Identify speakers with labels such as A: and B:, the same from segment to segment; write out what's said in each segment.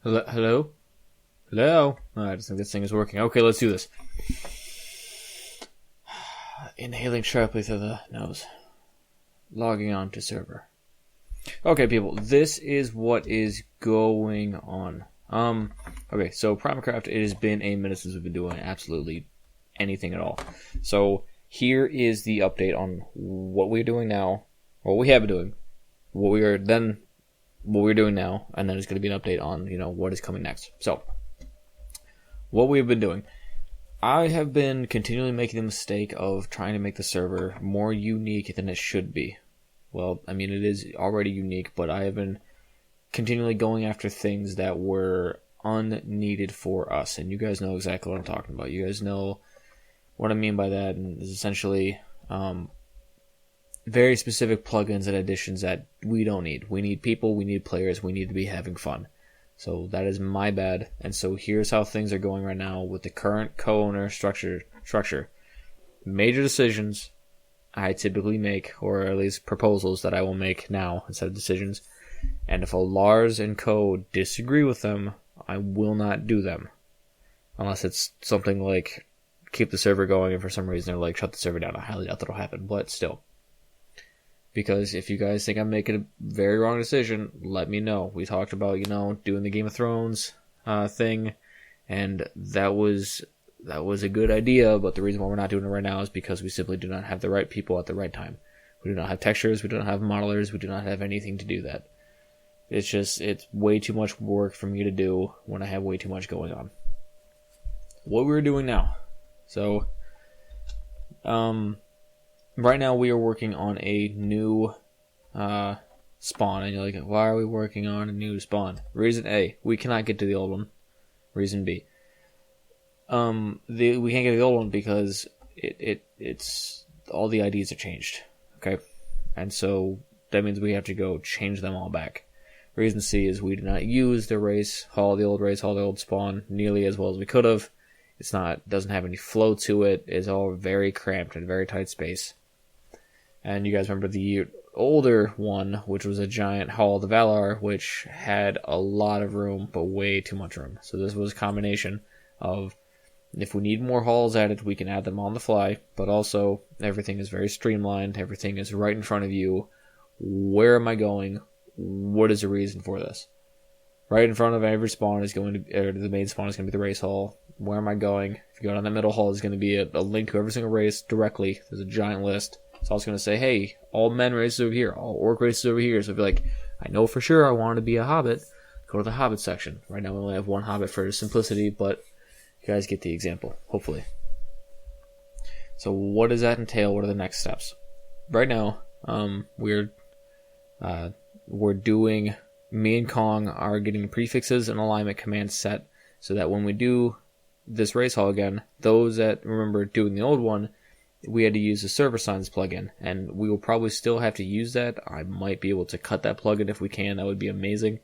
A: Hello? Hello? Hello? Oh, I just think this thing is working. Okay, let's do this. Inhaling sharply through the nose. Logging on to server. Okay, people, this is what is going on. Okay, so PrimaCraft, it has been a minute since we've been doing absolutely anything at all. So here is the update on what we're doing now, what we have been doing, what we're doing now, and then it's going to be an update on, what is coming next. So, what we've been doing. I have been continually making the mistake of trying to make the server more unique than it should be. Well, I mean, it is already unique, but I have been continually going after things that were unneeded for us, and you guys know exactly what I'm talking about. You guys know what I mean by that, and it's essentially very specific plugins and additions that we don't need. We need people, we need players, we need to be having fun. So that is my bad, and so here's how things are going right now with the current co-owner structure. Major decisions I typically make, or at least proposals that I will make now instead of decisions. And if a Lars and co disagree with them, I will not do them. Unless it's something like keep the server going and for some reason they're like shut the server down. I highly doubt that'll happen, but still. Because if you guys think I'm making a very wrong decision, let me know. We talked about, doing the Game of Thrones thing, and that was a good idea, but the reason why we're not doing it right now is because we simply do not have the right people at the right time. We do not have textures, we do not have modelers, we do not have anything to do that. It's way too much work for me to do when I have way too much going on. What we're doing now. So, right now we are working on a new spawn, and you're like, why are we working on a new spawn? Reason A, we cannot get to the old one. Reason B, we can't get to the old one because it's all the IDs are changed. Okay, and so that means we have to go change them all back. Reason C is we did not use the race hall, the old spawn nearly as well as we could have. Doesn't have any flow to it. It's all very cramped and very tight space. And you guys remember the older one, which was a giant Hall of the Valar, which had a lot of room, but way too much room. So this was a combination of, if we need more halls added, we can add them on the fly, but also everything is very streamlined, everything is right in front of you. Where am I going? What is the reason for this? Right in front of every spawn is the main spawn is going to be the race hall. Where am I going? If you go down that middle hall, there's going to be a link to every single race directly. There's a giant list. It's also going to say, hey, all men races over here, all orc races over here. So if you're like, I know for sure I want to be a hobbit, go to the hobbit section. Right now we only have one hobbit for simplicity, but you guys get the example, hopefully. So what does that entail? What are the next steps? Right now, we're doing, me and Kong are getting prefixes and alignment commands set so that when we do this race hall again, those that remember doing the old one, we had to use the server signs plugin, and we will probably still have to use that. I might be able to cut that plugin if we can. That would be amazing.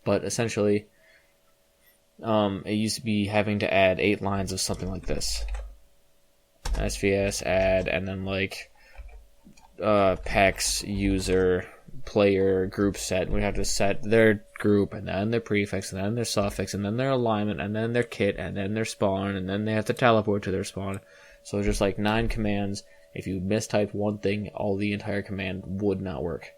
A: But essentially, it used to be having to add 8 lines of something like this. SVS add, and then PAX user player group set. We have to set their group, and then their prefix, and then their suffix, and then their alignment, and then their kit, and then their spawn, and then they have to teleport to their spawn. So just 9 commands. If you mistype one thing, the entire command would not work.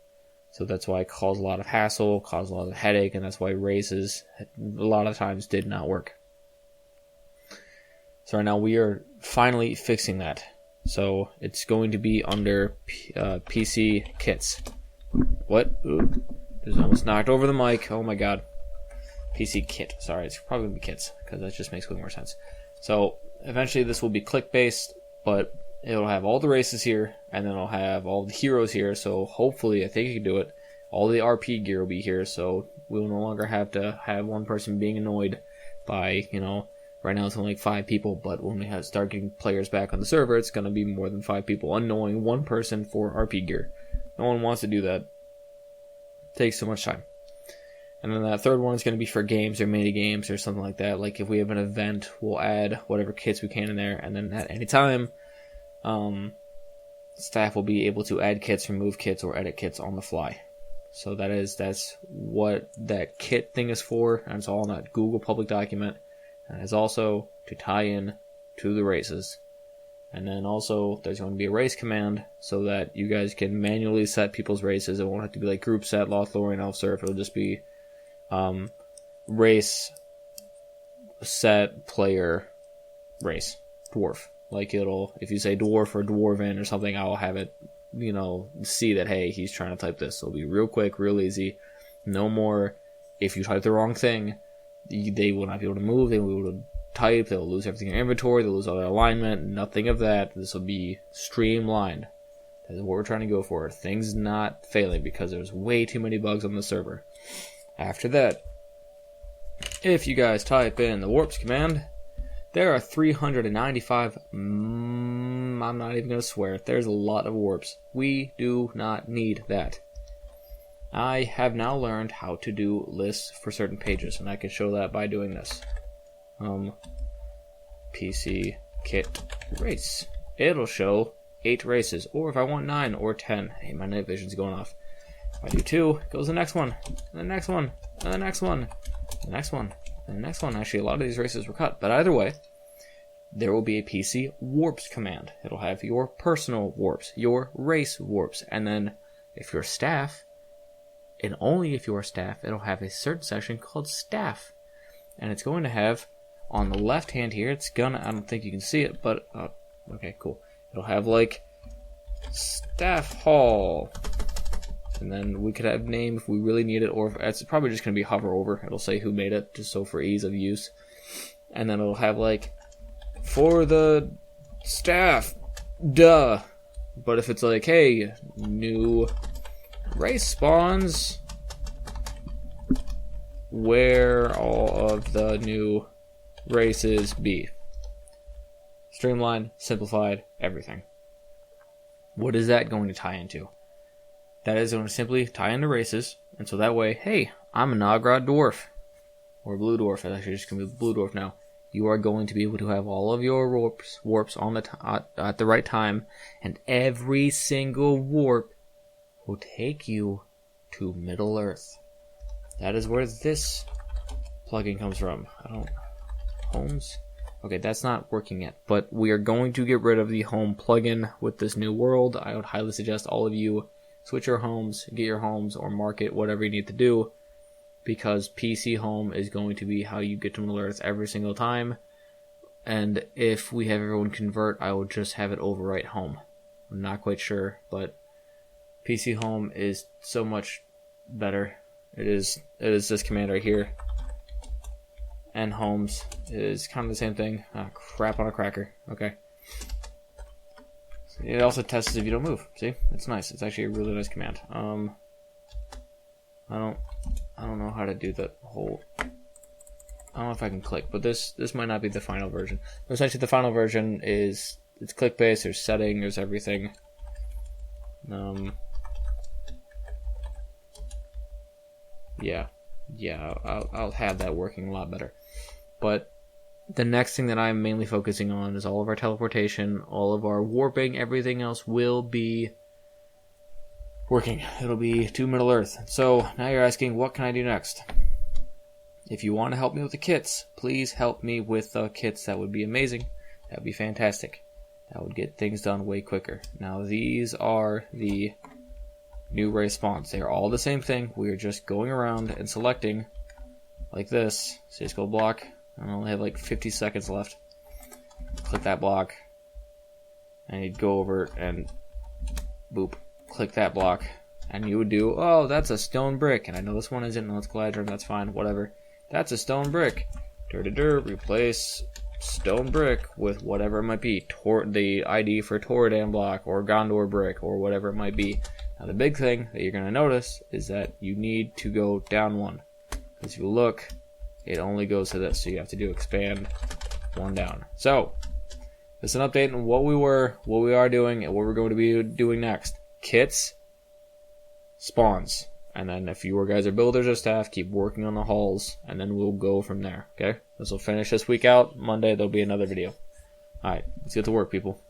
A: So that's why it caused a lot of hassle, caused a lot of headache, and that's why races a lot of times did not work. So right now we are finally fixing that. So it's going to be under PC kits. What? Ooh, just almost knocked over the mic. Oh my god. PC kit. Sorry, it's probably going to be kits, because that just makes way more sense. So eventually this will be click-based, but it'll have all the races here, and then it'll have all the heroes here, so hopefully, I think you can do it. All the RP gear will be here, so we will no longer have to have one person being annoyed by, right now it's only 5 people, but when we start getting players back on the server, it's going to be more than 5 people annoying one person for RP gear. No one wants to do that. It takes so much time. And then that third one is going to be for games or mini games or something like that. Like if we have an event, we'll add whatever kits we can in there. And then at any time, staff will be able to add kits, remove kits, or edit kits on the fly. So that's what that kit thing is for, and it's all in that Google public document. And it's also to tie in to the races. And then also there's going to be a race command so that you guys can manually set people's races. It won't have to be like group set, Lothlorien, Elf Surf. It'll just be race set player race dwarf. Like if you say dwarf or dwarven or something, I'll have it, see that, hey, he's trying to type this. It'll be real quick, real easy. No more, if you type the wrong thing, they will not be able to move, they will be able to type, they'll lose everything in inventory, they'll lose all their alignment, nothing of that. This will be streamlined. That is what we're trying to go for. Things not failing because there's way too many bugs on the server. After that, if you guys type in the warps command, there are 395, I'm not even going to swear, there's a lot of warps. We do not need that. I have now learned how to do lists for certain pages, and I can show that by doing this. PC kit race. It'll show 8 races, or if I want 9 or 10. Hey, my night vision's going off. If I do 2, goes the next one, and the next one, and the next one, the next one, and the next one. Actually, a lot of these races were cut, but either way, there will be a PC warps command. It'll have your personal warps, your race warps, and then if you're staff, and only if you are staff, it'll have a certain section called staff. And it's going to have, on the left hand here, I don't think you can see it, but, okay, cool. It'll have, like, staff hall. And then we could have name if we really need it, or if it's probably just going to be hover over. It'll say who made it, just so for ease of use. And then it'll have, like, for the staff, duh. But if it's like, hey, new race spawns, where all of the new races be. Streamlined, simplified, everything. What is that going to tie into? That is going to simply tie into races, and so that way, hey, I'm a Nogrod dwarf, or blue dwarf. It's actually just going to be blue dwarf now. You are going to be able to have all of your warps on at the right time, and every single warp will take you to Middle Earth. That is where this plugin comes from. Homes? Okay, that's not working yet, but we are going to get rid of the home plugin with this new world. I would highly suggest all of you switch your homes, get your homes, or market, whatever you need to do, because PC home is going to be how you get to Middle Earth every single time. And if we have everyone convert, I will just have it overwrite home. I'm not quite sure, but PC home is so much better. It is this command right here. And homes is kind of the same thing. Crap on a cracker. Okay. It also tests if you don't move. See? It's nice. It's actually a really nice command. I don't know how to do that whole. I don't know if I can click, but this might not be the final version. But essentially, the final version is it's click based. There's setting. There's everything. Yeah, I'll have that working a lot better. But the next thing that I'm mainly focusing on is all of our teleportation, all of our warping, everything else will be working. It'll be to Middle Earth. So now you're asking, what can I do next? If you want to help me with the kits, please help me with the kits. That would be amazing. That would be fantastic. That would get things done way quicker. Now these are the new race spawns. They are all the same thing. We are just going around and selecting like this. So just go block. I only have like 50 seconds left. Click that block. And you'd go over and boop. Click that block. And you would do, oh, that's a stone brick. And I know this one isn't. No, it's Galadrim. That's fine. Whatever. That's a stone brick. Replace stone brick with whatever it might be. The ID for Torredan block or Gondor brick or whatever it might be. Now the big thing that you're going to notice is that you need to go down one. Because if you look, it only goes to this. So you have to do expand one down. So, this is an update on what we are doing, and what we're going to be doing next. Kits, spawns. And then if you guys are builders or staff, keep working on the halls, and then we'll go from there. Okay? This will finish this week out. Monday, there'll be another video. Alright, let's get to work, people.